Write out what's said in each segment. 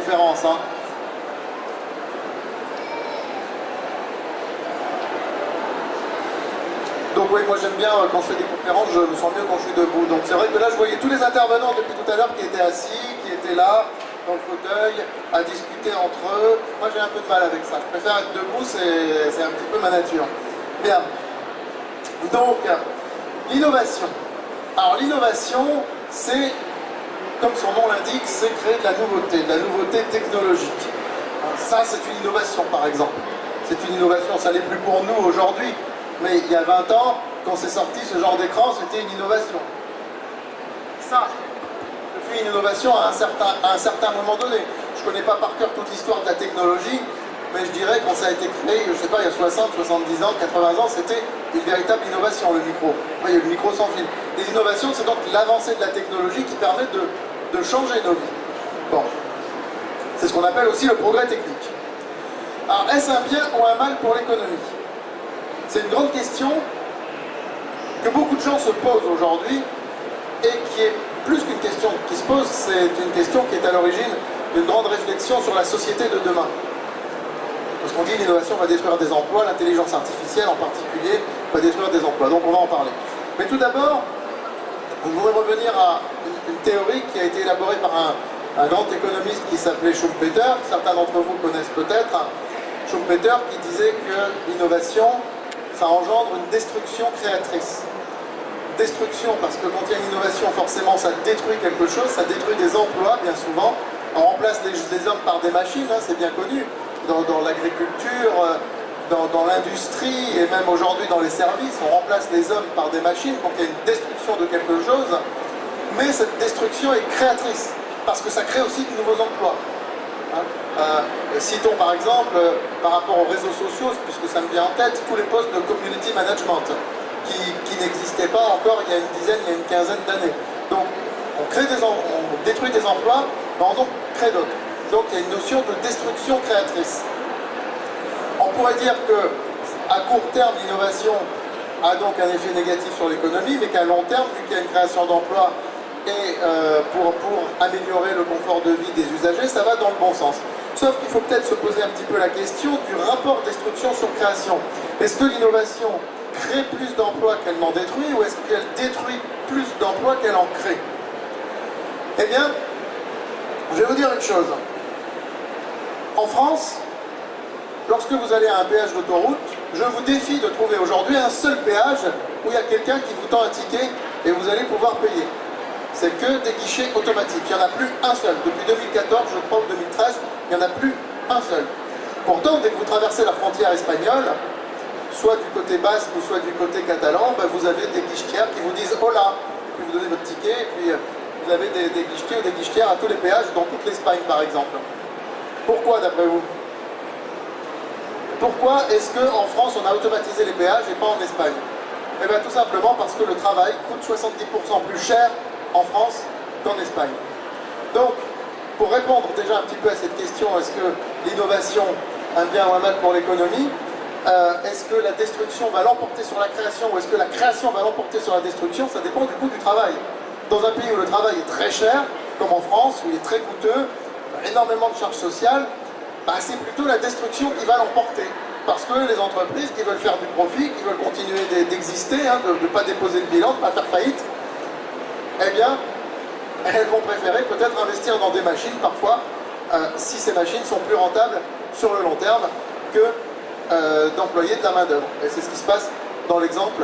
conférence, hein. Donc oui, moi j'aime bien quand je fais des conférences, je me sens mieux quand je suis debout. Donc c'est vrai que là je voyais tous les intervenants depuis tout à l'heure qui étaient assis, qui étaient là, dans le fauteuil, à discuter entre eux. Moi j'ai un peu de mal avec ça. Je préfère être debout, c'est un petit peu ma nature. Bien. Donc, l'innovation. Alors l'innovation, c'est, comme son nom l'indique, c'est créer de la nouveauté technologique. Ça c'est une innovation par exemple. C'est une innovation, ça n'est plus pour nous aujourd'hui. Mais il y a 20 ans, quand c'est sorti ce genre d'écran, c'était une innovation. Ça, c'est une innovation à un certain moment donné. Je ne connais pas par cœur toute l'histoire de la technologie, mais je dirais que quand ça a été créé, je ne sais pas, il y a 60, 70 ans, 80 ans, c'était une véritable innovation, le micro. Après, il y a eu le micro sans fil. Les innovations, c'est donc l'avancée de la technologie qui permet de changer nos vies. Bon. C'est ce qu'on appelle aussi le progrès technique. Alors, est-ce un bien ou un mal pour l'économie ? C'est une grande question que beaucoup de gens se posent aujourd'hui et qui est plus qu'une question qui se pose, c'est une question qui est à l'origine d'une grande réflexion sur la société de demain. Parce qu'on dit que l'innovation va détruire des emplois, l'intelligence artificielle en particulier va détruire des emplois, donc on va en parler. Mais tout d'abord, je voudrais revenir à une théorie qui a été élaborée par un grand économiste qui s'appelait Schumpeter, certains d'entre vous connaissent peut-être, Schumpeter qui disait que l'innovation, ça engendre une destruction créatrice. Destruction parce que quand il y a une innovation, forcément ça détruit quelque chose, ça détruit des emplois bien souvent. On remplace les hommes par des machines, hein, c'est bien connu, dans l'agriculture, dans l'industrie et même aujourd'hui dans les services, on remplace les hommes par des machines, donc il y a une destruction de quelque chose, mais cette destruction est créatrice, parce que ça crée aussi de nouveaux emplois. Citons par exemple, par rapport aux réseaux sociaux, puisque ça me vient en tête, tous les postes de community management qui n'existaient pas encore il y a une dizaine, il y a une quinzaine d'années. Donc on détruit des emplois, mais on en crée d'autres. Donc il y a une notion de destruction créatrice. On pourrait dire que à court terme, l'innovation a donc un effet négatif sur l'économie, mais qu'à long terme, vu qu'il y a une création d'emplois et pour améliorer le confort de vie des usagers, ça va dans le bon sens. Sauf qu'il faut peut-être se poser un petit peu la question du rapport destruction sur création. Est-ce que l'innovation crée plus d'emplois qu'elle n'en détruit, ou est-ce qu'elle détruit plus d'emplois qu'elle en crée? Eh bien, je vais vous dire une chose. En France, lorsque vous allez à un péage d'autoroute, je vous défie de trouver aujourd'hui un seul péage où il y a quelqu'un qui vous tend un ticket et vous allez pouvoir payer. C'est que des guichets automatiques. Il n'y en a plus un seul. Depuis 2014, je crois, ou 2013, il n'y en a plus un seul. Pourtant, dès que vous traversez la frontière espagnole, soit du côté basque ou soit du côté catalan, ben vous avez des guichetières qui vous disent « Hola », puis vous donnez votre ticket, et puis vous avez des guichetiers ou des guichetières à tous les péages, dans toute l'Espagne par exemple. Pourquoi d'après vous? Pourquoi est-ce qu'en France on a automatisé les péages et pas en Espagne? Eh bien tout simplement parce que le travail coûte 70% plus cher en France qu'en Espagne. Donc, pour répondre déjà un petit peu à cette question, est-ce que l'innovation, un bien ou un mal pour l'économie, est-ce que la destruction va l'emporter sur la création ou est-ce que la création va l'emporter sur la destruction? Ça dépend du coût du travail. Dans un pays où le travail est très cher, comme en France, où il est très coûteux, énormément de charges sociales, bah, c'est plutôt la destruction qui va l'emporter. Parce que les entreprises qui veulent faire du profit, qui veulent continuer d'exister, hein, de ne pas déposer le bilan, de ne pas faire faillite, eh bien, elles vont préférer peut-être investir dans des machines parfois, si ces machines sont plus rentables sur le long terme que d'employer de la main-d'œuvre. Et c'est ce qui se passe dans l'exemple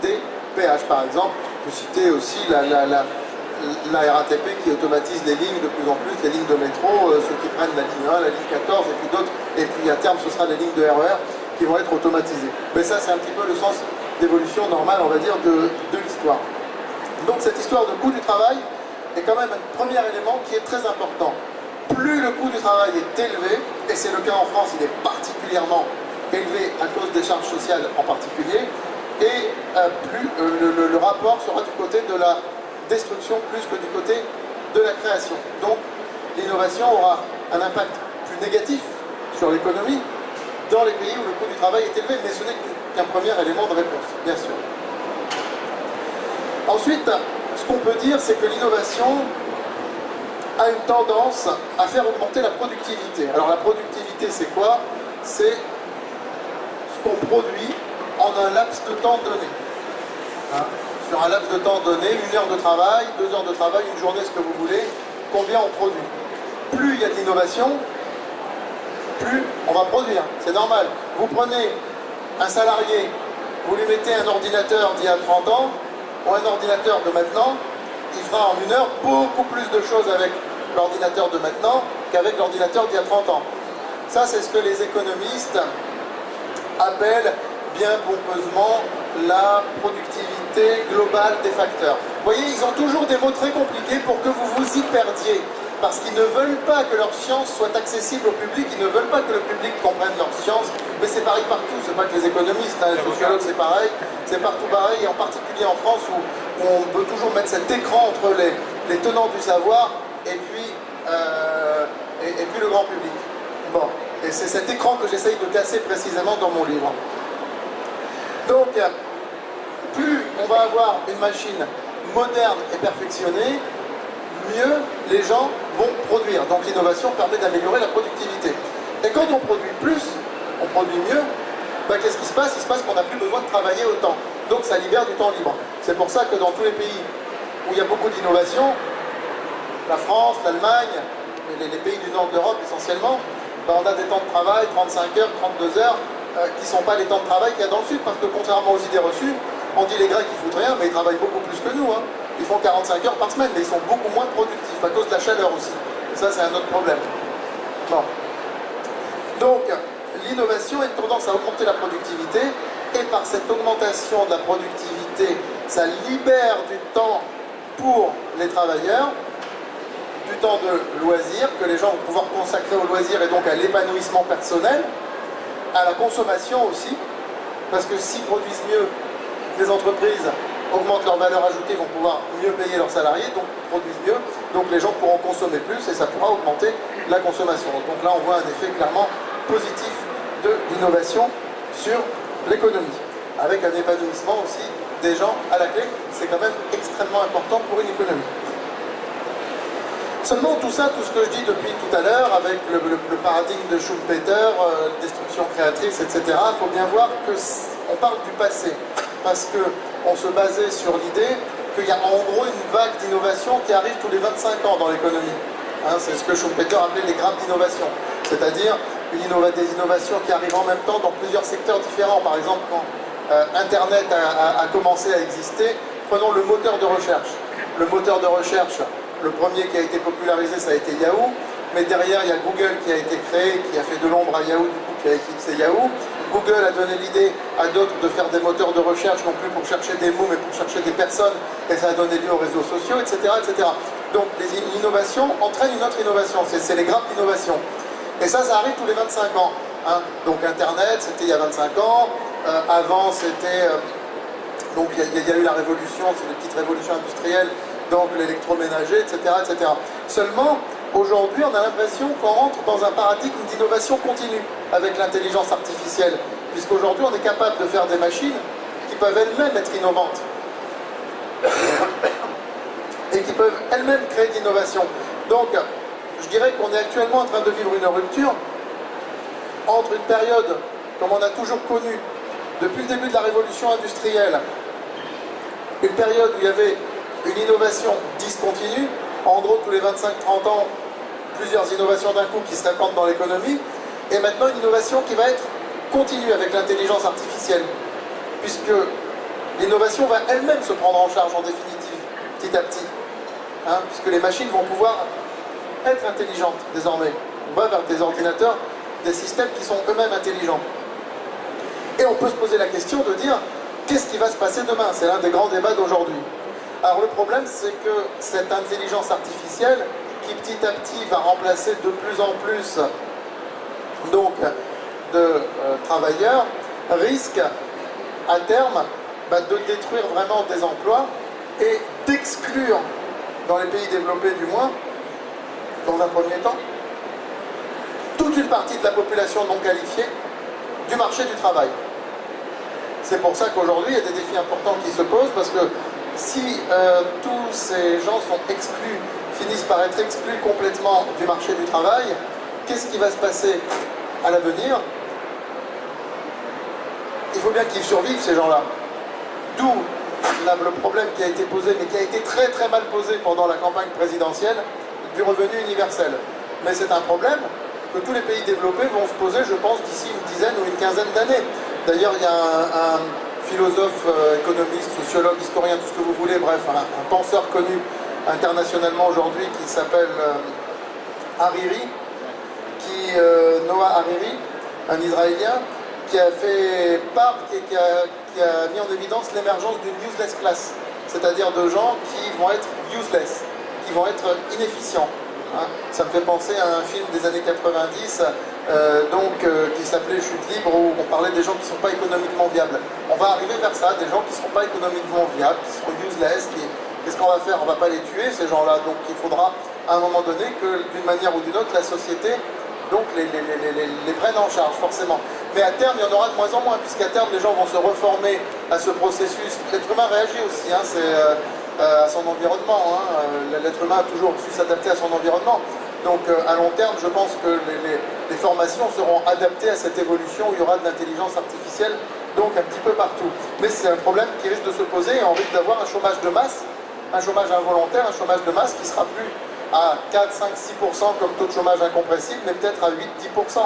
des péages, par exemple. Je peux citer aussi la RATP qui automatise les lignes de plus en plus, les lignes de métro, ceux qui prennent la ligne 1, la ligne 14 et puis d'autres, et puis à terme ce sera les lignes de RER qui vont être automatisées. Mais ça c'est un petit peu le sens d'évolution normale, on va dire, de l'histoire. Donc cette histoire de coût du travail est quand même un premier élément qui est très important. Plus le coût du travail est élevé, et c'est le cas en France, il est particulièrement élevé à cause des charges sociales en particulier, et plus le rapport sera du côté de la destruction plus que du côté de la création. Donc l'innovation aura un impact plus négatif sur l'économie dans les pays où le coût du travail est élevé, mais ce n'est qu'un premier élément de réponse, bien sûr. Ensuite, ce qu'on peut dire, c'est que l'innovation a une tendance à faire augmenter la productivité. Alors la productivité, c'est quoi? C'est ce qu'on produit en un laps de temps donné. Hein? Sur un laps de temps donné, 1 heure de travail, 2 heures de travail, une journée, ce que vous voulez, combien on produit. Plus il y a de l'innovation, plus on va produire. C'est normal. Vous prenez un salarié, vous lui mettez un ordinateur d'il y a 30 ans, ou un ordinateur de maintenant, il fera en 1 heure beaucoup plus de choses avec l'ordinateur de maintenant qu'avec l'ordinateur d'il y a 30 ans. Ça, c'est ce que les économistes appellent bien pompeusement la productivité globale des facteurs. Vous voyez, ils ont toujours des mots très compliqués pour que vous vous y perdiez. Parce qu'ils ne veulent pas que leur science soit accessible au public, ils ne veulent pas que le public comprenne leur science, mais c'est pareil partout, c'est pas que les économistes, hein, les sociologues c'est pareil, c'est partout pareil, et en particulier en France où on veut toujours mettre cet écran entre les tenants du savoir et puis le grand public. Bon, et c'est cet écran que j'essaye de casser précisément dans mon livre. Donc, plus on va avoir une machine moderne et perfectionnée, mieux les gens vont produire. Donc l'innovation permet d'améliorer la productivité. Et quand on produit plus, on produit mieux, ben, qu'est-ce qui se passe? Il se passe qu'on n'a plus besoin de travailler autant. Donc ça libère du temps libre. C'est pour ça que dans tous les pays où il y a beaucoup d'innovation, la France, l'Allemagne, les pays du nord de l'Europe essentiellement, ben, on a des temps de travail, 35 heures, 32 heures, qui ne sont pas les temps de travail qu'il y a dans le sud, parce que contrairement aux idées reçues, on dit les Grecs ils foutent rien, mais ils travaillent beaucoup plus que nous. Hein. Ils font 45 heures par semaine, mais ils sont beaucoup moins productifs, à cause de la chaleur aussi. Et ça, c'est un autre problème. Bon. Donc, l'innovation a une tendance à augmenter la productivité, et par cette augmentation de la productivité, ça libère du temps pour les travailleurs, du temps de loisirs, que les gens vont pouvoir consacrer au loisir et donc à l'épanouissement personnel, à la consommation aussi, parce que s'ils produisent mieux, les entreprises augmentent leur valeur ajoutée, vont pouvoir mieux payer leurs salariés, donc produisent mieux, donc les gens pourront consommer plus et ça pourra augmenter la consommation. Donc là on voit un effet clairement positif de l'innovation sur l'économie, avec un épanouissement aussi des gens à la clé, c'est quand même extrêmement important pour une économie. Seulement tout ça, tout ce que je dis depuis tout à l'heure, avec le paradigme de Schumpeter, destruction créatrice, etc., il faut bien voir qu'on parle du passé, parce qu'on se basait sur l'idée qu'il y a en gros une vague d'innovation qui arrive tous les 25 ans dans l'économie. Hein, c'est ce que Schumpeter appelait les grappes d'innovation, c'est-à-dire des innovations qui arrivent en même temps dans plusieurs secteurs différents. Par exemple, quand Internet a commencé à exister, prenons le moteur de recherche. Le moteur de recherche, le premier qui a été popularisé, ça a été Yahoo, mais derrière, il y a Google qui a été créé, qui a fait de l'ombre à Yahoo, du coup, qui a éclipsé Yahoo. Google a donné l'idée à d'autres de faire des moteurs de recherche, non plus pour chercher des mots, mais pour chercher des personnes, et ça a donné lieu aux réseaux sociaux, etc. etc. Donc, les innovations entraînent une autre innovation, c'est les grappes d'innovation. Et ça arrive tous les 25 ans. Hein. Donc, Internet, c'était il y a 25 ans, avant, c'était... donc, il y a eu la révolution, c'est les petites révolutions industrielles, donc l'électroménager, etc., etc. Seulement, aujourd'hui, on a l'impression qu'on rentre dans un paradigme d'innovation continue avec l'intelligence artificielle, puisqu'aujourd'hui, on est capable de faire des machines qui peuvent elles-mêmes être innovantes et qui peuvent elles-mêmes créer de l'innovation. Donc, je dirais qu'on est actuellement en train de vivre une rupture entre une période, comme on a toujours connu, depuis le début de la révolution industrielle, une période où il y avait une innovation discontinue, en gros tous les 25-30 ans, plusieurs innovations d'un coup qui se répandent dans l'économie, et maintenant une innovation qui va être continue avec l'intelligence artificielle, puisque l'innovation va elle-même se prendre en charge en définitive, petit à petit, hein, puisque les machines vont pouvoir être intelligentes désormais. On va vers des ordinateurs, des systèmes qui sont eux-mêmes intelligents. Et on peut se poser la question de dire, qu'est-ce qui va se passer demain? C'est l'un des grands débats d'aujourd'hui. Alors le problème, c'est que cette intelligence artificielle, qui petit à petit va remplacer de plus en plus donc, de travailleurs, risque à terme de détruire vraiment des emplois et d'exclure, dans les pays développés du moins, dans un premier temps, toute une partie de la population non qualifiée du marché du travail. C'est pour ça qu'aujourd'hui, il y a des défis importants qui se posent, parce que si tous ces gens sont exclus finissent par être exclus complètement du marché du travail, qu'est-ce qui va se passer à l'avenir? Il faut bien qu'ils survivent, ces gens-là. D'où le problème qui a été posé, mais qui a été très très mal posé pendant la campagne présidentielle, du revenu universel. Mais c'est un problème que tous les pays développés vont se poser, je pense, d'ici une dizaine ou une quinzaine d'années. D'ailleurs, il y a un philosophe, économiste, sociologue, historien, tout ce que vous voulez, bref, un penseur connu internationalement aujourd'hui qui s'appelle Hariri, Noah Hariri, un Israélien, qui a fait part, qui a mis en évidence l'émergence d'une useless class, c'est-à-dire de gens qui vont être useless, qui vont être inefficients. Hein. Ça me fait penser à un film des années 90 qui s'appelait Chute libre, où on parlait des gens qui ne sont pas économiquement viables. On va arriver vers ça, des gens qui ne seront pas économiquement viables, qui seront useless. Qu'est-ce qu'on va faire? On ne va pas les tuer, ces gens-là. Donc il faudra à un moment donné que, d'une manière ou d'une autre, la société donc les prenne en charge, forcément. Mais à terme, il y en aura de moins en moins, puisqu'à terme, les gens vont se reformer à ce processus. L'être humain réagit aussi, hein, à son environnement. Hein. L'être humain a toujours su s'adapter à son environnement. Donc à long terme, je pense que les formations seront adaptées à cette évolution où il y aura de l'intelligence artificielle, donc un petit peu partout. Mais c'est un problème qui risque de se poser et on risque d'avoir un chômage de masse, un chômage involontaire, un chômage de masse qui sera plus à 4, 5, 6% comme taux de chômage incompressible, mais peut-être à 8, 10%.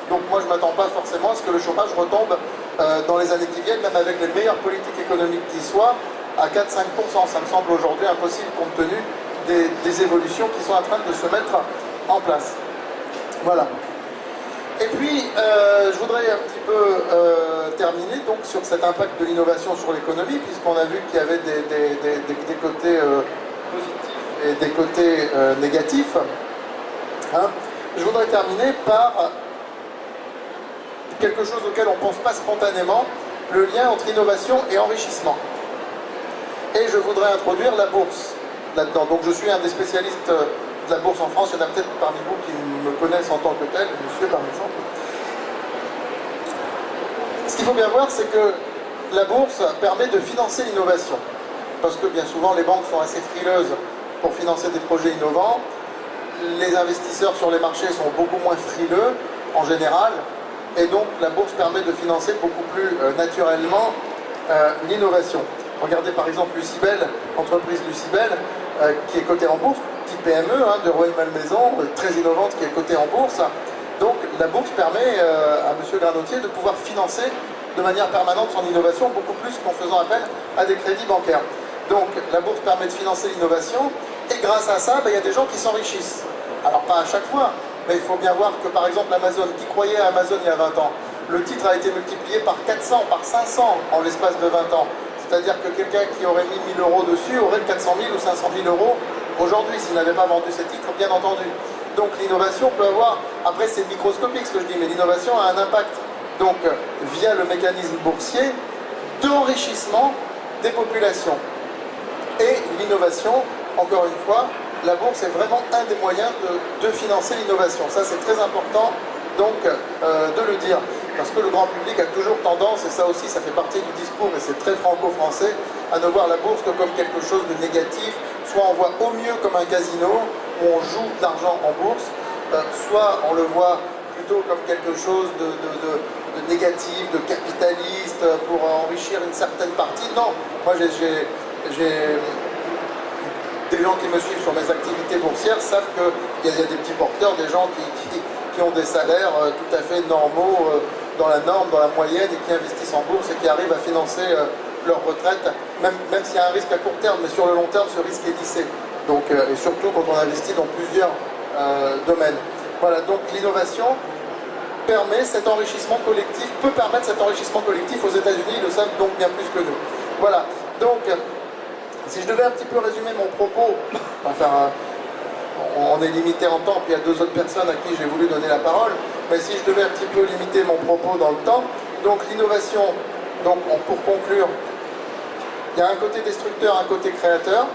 Donc moi je ne m'attends pas forcément à ce que le chômage retombe dans les années qui viennent, même avec les meilleures politiques économiques qui soient, à 4, 5%. Ça me semble aujourd'hui impossible compte tenu des évolutions qui sont en train de se mettre en place. Voilà. Et puis, je voudrais un petit peu terminer donc, sur cet impact de l'innovation sur l'économie, puisqu'on a vu qu'il y avait des côtés positifs et des côtés négatifs. Hein. Je voudrais terminer par quelque chose auquel on ne pense pas spontanément, le lien entre innovation et enrichissement. Et je voudrais introduire la bourse là-dedans. Donc je suis un des spécialistes de la bourse en France. Il y en a peut-être parmi vous qui me connaissent en tant que tel, monsieur par exemple. Ce qu'il faut bien voir, c'est que la bourse permet de financer l'innovation. Parce que bien souvent, les banques sont assez frileuses pour financer des projets innovants. Les investisseurs sur les marchés sont beaucoup moins frileux, en général. Et donc, la bourse permet de financer beaucoup plus naturellement l'innovation. Regardez par exemple Lucibel, entreprise Lucibel, qui est cotée en bourse, petite PME hein, de Rouen-Malmaison, très innovante, qui est cotée en bourse. Donc la bourse permet à M. Granotier de pouvoir financer de manière permanente son innovation, beaucoup plus qu'en faisant appel à des crédits bancaires. Donc la bourse permet de financer l'innovation, et grâce à ça, il y a des gens qui s'enrichissent. Alors pas à chaque fois, mais il faut bien voir que par exemple Amazon, qui croyait à Amazon il y a 20 ans, le titre a été multiplié par 400, par 500 en l'espace de 20 ans. C'est-à-dire que quelqu'un qui aurait mis 1000 euros dessus aurait 400 000 ou 500 000 euros aujourd'hui s'il n'avait pas vendu ses titres, bien entendu. Donc l'innovation peut avoir, après c'est microscopique ce que je dis, mais l'innovation a un impact, donc via le mécanisme boursier, d'enrichissement des populations. Et l'innovation, encore une fois, la bourse est vraiment un des moyens de financer l'innovation. Ça c'est très important donc de le dire. Parce que le grand public a toujours tendance, et ça aussi ça fait partie du discours, et c'est très franco-français, à ne voir la bourse que comme quelque chose de négatif, soit on voit au mieux comme un casino, où on joue de l'argent en bourse, soit on le voit plutôt comme quelque chose de négatif, de capitaliste, pour enrichir une certaine partie. Non, moi j'ai des gens qui me suivent sur mes activités boursières savent qu'il y a des petits porteurs, des gens qui ont des salaires tout à fait normaux, dans la norme, dans la moyenne, et qui investissent en bourse et qui arrivent à financer leur retraite, même s'il y a un risque à court terme, mais sur le long terme, ce risque est lissé. Donc, et surtout quand on investit dans plusieurs domaines. Voilà, donc l'innovation permet cet enrichissement collectif, peut permettre cet enrichissement collectif aux États-Unis, ils le savent donc bien plus que nous. Voilà, donc si je devais un petit peu résumer mon propos, enfin, on est limité en temps, puis il y a deux autres personnes à qui j'ai voulu donner la parole, mais si je devais un petit peu limiter mon propos dans le temps, donc l'innovation, donc pour conclure, il y a un côté destructeur, un côté créateur.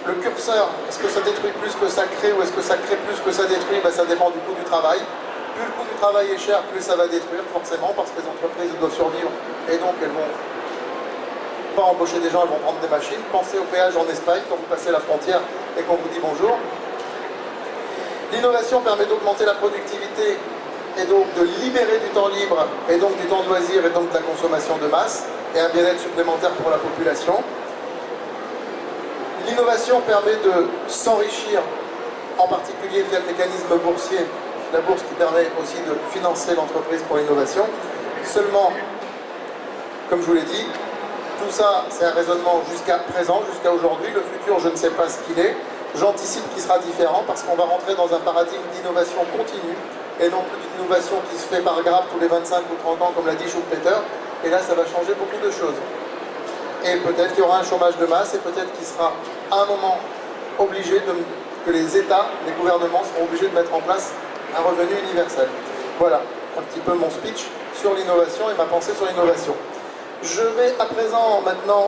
Le curseur, est-ce que ça détruit plus que ça crée, ou est-ce que ça crée plus que ça détruit? Ça dépend du coût du travail. Plus le coût du travail est cher, plus ça va détruire, forcément, parce que les entreprises doivent survivre, et donc elles vont pas embaucher des gens, elles vont prendre des machines. Pensez au péage en Espagne, quand vous passez la frontière et qu'on vous dit bonjour. L'innovation permet d'augmenter la productivité et donc de libérer du temps libre et donc du temps de loisir et donc de la consommation de masse et un bien-être supplémentaire pour la population. L'innovation permet de s'enrichir, en particulier via le mécanisme boursier, la bourse qui permet aussi de financer l'entreprise pour l'innovation. Seulement, comme je vous l'ai dit, tout ça c'est un raisonnement jusqu'à présent, jusqu'à aujourd'hui. Le futur, je ne sais pas ce qu'il est. J'anticipe qu'il sera différent parce qu'on va rentrer dans un paradigme d'innovation continue et non plus d'innovation qui se fait par grappe tous les 25 ou 30 ans comme l'a dit Schumpeter. Et là ça va changer beaucoup de choses. Et peut-être qu'il y aura un chômage de masse et peut-être qu'il sera à un moment obligé que les États, les gouvernements seront obligés de mettre en place un revenu universel. Voilà un petit peu mon speech sur l'innovation et ma pensée sur l'innovation. Je vais à présent maintenant